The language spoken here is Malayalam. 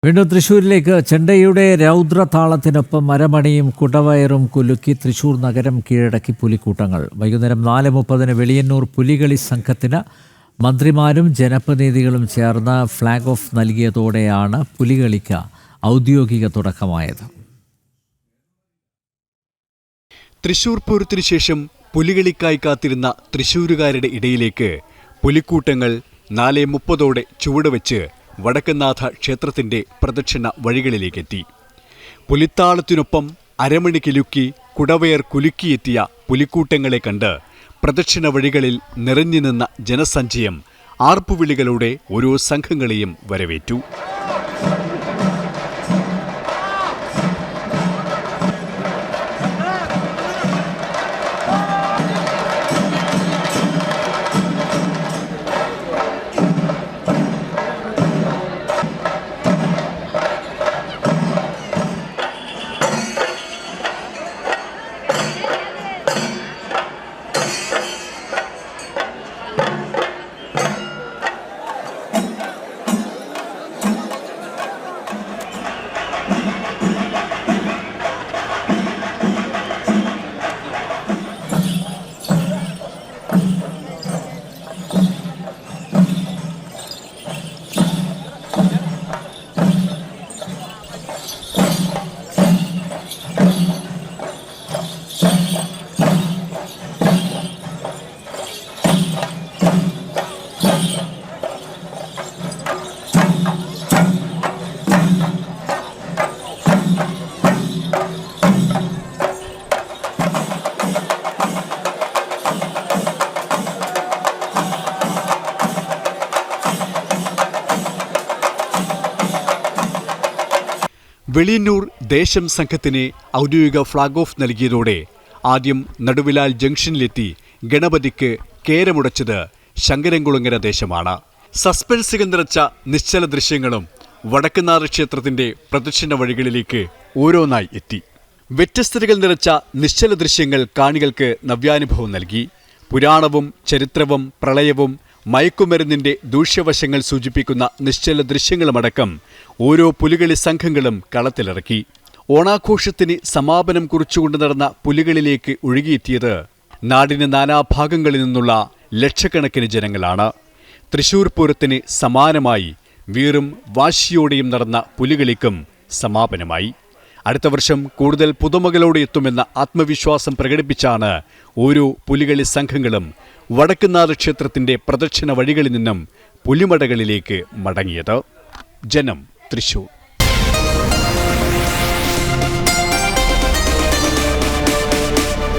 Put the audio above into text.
വീണ്ടും തൃശ്ശൂരിലേക്ക് ചെണ്ടയുടെ രൗദ്രതാളത്തിനൊപ്പം മരമണിയും കുടവയറും കുലുക്കി തൃശ്ശൂർ നഗരം കീഴടക്കി പുലിക്കൂട്ടങ്ങൾ. വൈകുന്നേരം 4:30 വെളിയന്നൂർ പുലികളി സംഘത്തിന് മന്ത്രിമാരും ജനപ്രതിനിധികളും ചേർന്ന് ഫ്ളാഗ് ഓഫ് നൽകിയതോടെയാണ് പുലികളിക്ക് ഔദ്യോഗിക തുടക്കമായത്. തൃശ്ശൂർ പൂരത്തിനു ശേഷം പുലികളിക്കായി കാത്തിരുന്ന തൃശ്ശൂരുകാരുടെ ഇടയിലേക്ക് പുലിക്കൂട്ടങ്ങൾ 4:30 ചുവടുവെച്ച് വടക്കനാഥ ക്ഷേത്രത്തിന്റെ പ്രദക്ഷിണ വഴികളിലേക്കെത്തി. പുലിത്താളത്തിനൊപ്പം അരമണി കിലുക്കി കുടവയർ കുലുക്കിയെത്തിയ പുലിക്കൂട്ടങ്ങളെ കണ്ട് പ്രദക്ഷിണ വഴികളിൽ നിറഞ്ഞുനിന്ന ജനസഞ്ചയം ആർപ്പുവിളികളുടെ ഓരോ സംഘങ്ങളെയും വരവേറ്റു. വെളിയന്നൂർ ദേശം സംഘത്തിന് ഔദ്യോഗിക ഫ്ളാഗ് ഓഫ് നൽകിയതോടെ ആദ്യം നടുവിലാൽ ജംഗ്ഷനിലെത്തി ഗണപതിക്ക് കേരമുടച്ചത് ശങ്കരൻകുളങ്ങര ദേശമാണ്. സസ്പെൻസുകൾ നിറച്ച നിശ്ചല ദൃശ്യങ്ങളും വടക്കനാഥ ക്ഷേത്രത്തിന്റെ പ്രദക്ഷിണ വഴികളിലേക്ക് ഓരോന്നായി എത്തി. വ്യത്യസ്തതകൾ നിറച്ച നിശ്ചല ദൃശ്യങ്ങൾ കാണികൾക്ക് നവ്യാനുഭവം നൽകി. പുരാണവും ചരിത്രവും പ്രളയവും മയക്കുമരുന്നിന്റെ ദൂഷ്യവശങ്ങൾ സൂചിപ്പിക്കുന്ന നിശ്ചല ദൃശ്യങ്ങളുമടക്കം ഓരോ പുലികളി സംഘങ്ങളും കളത്തിലിറക്കി. ഓണാഘോഷത്തിന് സമാപനം കുറിച്ചുകൊണ്ട് നടന്ന പുലികളിലേക്ക് ഒഴുകിയെത്തിയത് നാടിന് നാനാഭാഗങ്ങളിൽ നിന്നുള്ള ലക്ഷക്കണക്കിന് ജനങ്ങളാണ്. തൃശ്ശൂർ പൂരത്തിന് സമാനമായി വീറും വാശിയോടെയും നടന്ന പുലികളിക്കും സമാപനമായി. അടുത്ത വർഷം കൂടുതൽ പുതുമകളോടെ എത്തുമെന്ന ആത്മവിശ്വാസം പ്രകടിപ്പിച്ചാണ് ഓരോ പുലികളി സംഘങ്ങളും വടക്കനാഥ ക്ഷേത്രത്തിന്റെ പ്രദക്ഷിണ വഴികളിൽ നിന്നും പുലിമടകളിലേക്ക് മടങ്ങിയത്. ജനം, തൃശ്ശൂർ.